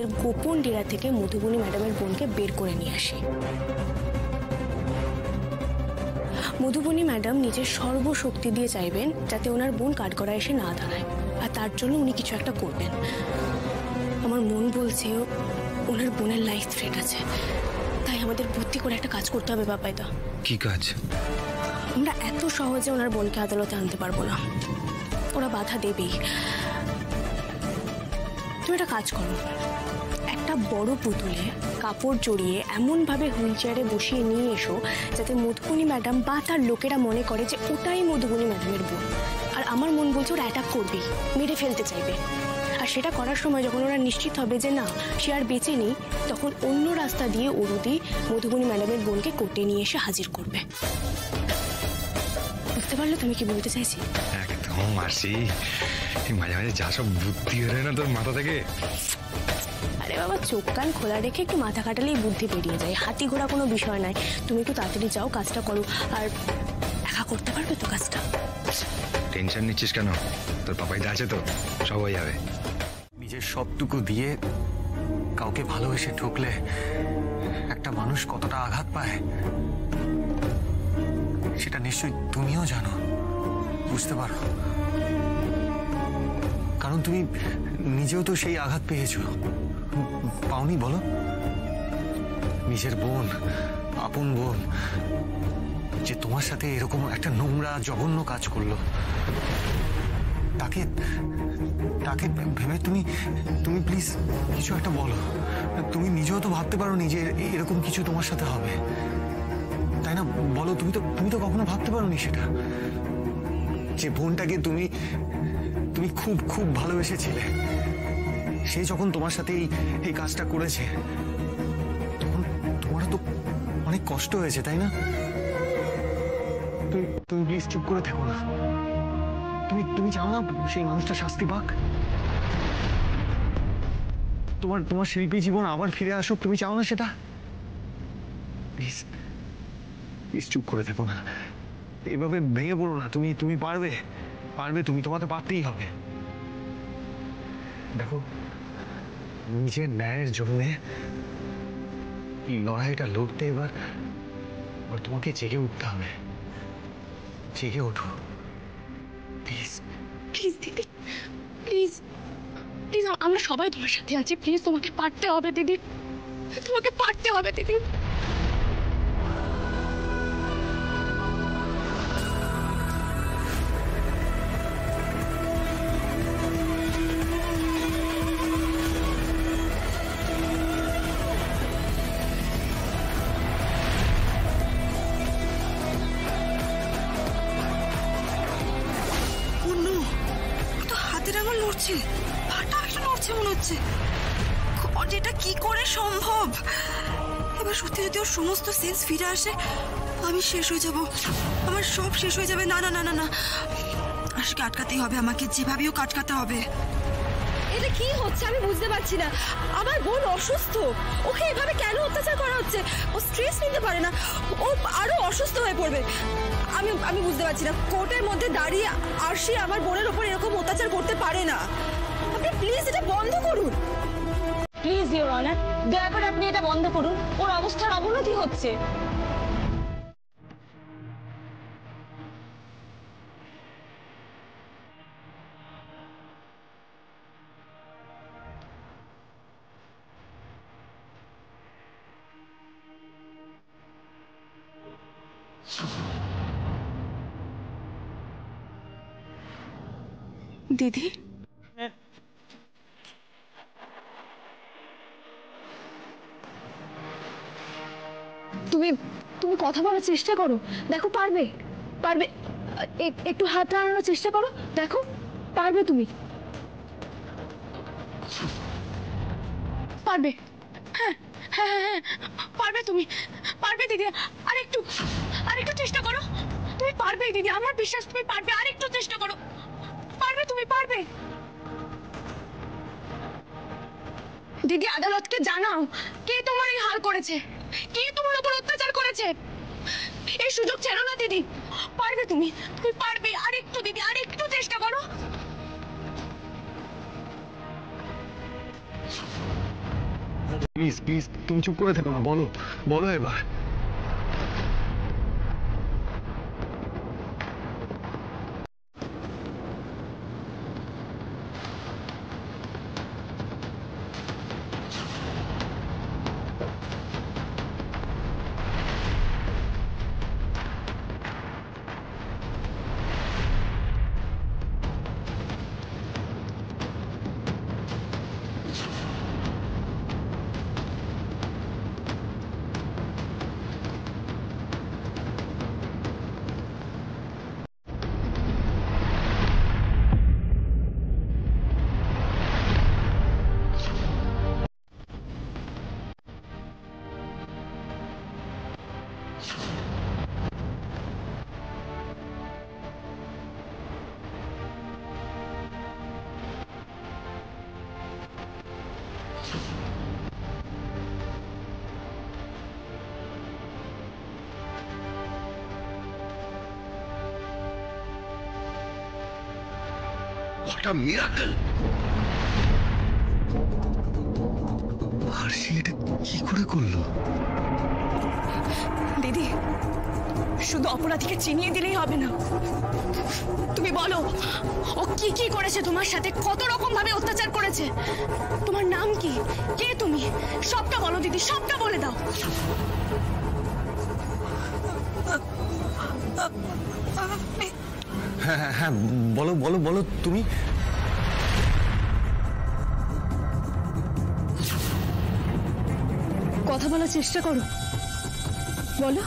ওদের গোপন ডেরা থেকে মধুবনী ম্যাডামের বোনকে বের করে নিয়ে আসি। মধুবনী ম্যাডাম নিজের সর্বশক্তি দিয়ে চাইবেন যাতে ওনার বোন কাঠগড়ায় এসে না দাঁড়ায়, আর তার জন্য উনি কিছু একটা করবেন। আমার মন বলছে ওনার বোনের লাইফ থ্রেট আছে, তাই আমাদের বুদ্ধি করে একটা কাজ করতে হবে বাবাইদা। কি কাজ? আমরা এত সহজে ওনার বোনকে আদালতে আনতে পারবো না, ওরা বাধা দেবেই। তুমি একটা কাজ করো, একটা বড় পুতুলে কাপড় জড়িয়ে এমন ভাবে হুইল চেয়ারে বসিয়ে নিয়ে এসো যাতে মধুবনী ম্যাডাম বা তার লোকেরা মনে করে যে ওটাই মধুবনী ম্যাডামের বোন। আর আমার মন বলছে ওরা অ্যাটাক করবেই, মেরে ফেলতে চাইবে। আর সেটা করার সময় যখন ওরা নিশ্চিত হবে যে না সে আর বেঁচে নেই, তখন অন্য রাস্তা দিয়ে অরুদি মধুবনী ম্যাডামের বোনকে কোর্টে নিয়ে এসে হাজির করবে। বুঝতে পারলে তুমি কি বলতে চাইছি? একদম মাসি, মাঝে মাঝে যা সব বুদ্ধি হয় না তোর মাথা থেকে। আরে বাবা, চোখ কান খোলা রেখে একটু মাথা খাটালেই বুদ্ধি বেরিয়ে যায়, হাতি ঘোড়া কোনো বিষয় নয়। তুমি একটু তাড়াতাড়ি যাও, কাজটা করো। আর একা করতে পারবে তো কাজটা? টেনশন নিচ্ছিস কেন? তোর পাপাইদা আছে তো, সব হয়ে যাবে। নিজের সবটুকু দিয়ে কাউকে ভালোবেসে ঠকলে একটা মানুষ কতটা আঘাত পায় সেটা নিশ্চয়ই তুমিও জানো, বুঝতে পারো। কারণ তুমি নিজেও তো সেই আঘাত পেয়েছো, পাওনি বলো? নিজের বোন, আপন বোন, যে তোমার সাথে এরকম একটা নোংরা জঘন্য কাজ করলো, তাকে তাকে ভেবে তুমি তুমি প্লিজ কিছু একটা বলো। তুমি নিজেও তো ভাবতে পারো নিজে এরকম কিছু তোমার সাথে হবে, তাই না? বলো, তুমি তো কখনো ভাবতে পারোনি সেটা, যে বোনটাকে তুমি তুমি খুব খুব ভালোবেসেছিলে। সে যখন তোমার সাথে এই কাজটা করেছে তখন তোমারও তো অনেক কষ্ট হয়েছে, তাই না? তুমি প্লিজ চুপ করে থেকো না। তুমি চাও না সেই মানুষটা শাস্তি পাক? তোমার শিল্পী জীবন আবার ফিরে আসুক, তুমি চাও না সেটা? প্লিজ প্লিজ চুপ করে থেকো না, এভাবে ভেঙে পড়ো না। তুমি পারবে, তোমাকে পারতেই হবে। দেখো, নিজের ন্যায়ের জন্য লড়াইটা লড়তে এবার তোমাকে জেগে উঠতে হবে। জেগে ওঠো প্লিজ। প্লিজ দিদি, প্লিজ প্লিজ, আমরা সবাই তোমার সাথে আছি। প্লিজ তোমাকে পারতে হবে দিদি, তোমাকে পারতে হবে দিদি। এটা কি করে সম্ভব? এবার সত্যি যদি ওর সমস্ত সেন্স ফিরে আসে, আমি শেষ হয়ে যাব, আমার সব শেষ হয়ে যাবে। না না না না না, আজকে আটকাতেই হবে, আমাকে যেভাবেও আটকাতে হবে। এটা কি হচ্ছে আমি বুঝতে পারছি না। আমার বোন অসুস্থ, ওকে এভাবে কেন অত্যাচার করা হচ্ছে? ও স্ট্রেস নিতে পারে না, ও আরো অসুস্থ হয়ে পড়বে। আমি বুঝতে পারছি না, কোর্টের মধ্যে দাঁড়িয়ে আরশি আমার বোনের ওপর এরকম অত্যাচার করতে পারে না। আপনি প্লিজ এটা বন্ধ করুন, প্লিজ ইওর অনার, দয়া করে আপনি এটা বন্ধ করুন। ওর অবস্থার অবনতি হচ্ছে। দিদি, তুমি কথা বলার চেষ্টা করো, দেখো পারবে। একটু হাত নাড়ানোর চেষ্টা করো, দেখো পারবে। তুমি পারবে। হ্যাঁ হ্যাঁ হ্যাঁ, পারবে, তুমি পারবে দিদি। আরেকটু চেষ্টা করো, তুমি পারবে দিদি, আমার বিশ্বাস তুমি পারবে। আরেকটু চেষ্টা করো, পারবে, তুমি পারবে দিদি। আদালতকে জানাও কে তোমার এই হাল করেছে, কে তোমার উপর অত্যাচার করেছে। এই সুযোগ ছেড়ো না দিদি, পারবে তুমি পারবে। আরেকটু দিদি, আরেকটু চেষ্টা করো। প্লিজ প্লিজ তুমি চুপ করে থাকো না, বলো বলো এবার। What a miracle! আরশি এটা কি করে করলো? দিদি, শুধু অপরাধীকে চিনিয়ে দিলেই হবে না, তুমি বলো ও কি কি করেছে তোমার সাথে, কত রকম ভাবে অত্যাচার করেছে, তোমার নাম কি, কে তুমি, সবটা বলো দিদি, সবটা বলে দাও। হ্যাঁ হ্যাঁ হ্যাঁ, বলো বলো বলো তুমি। কথা বলার চেষ্টা করো, বলো।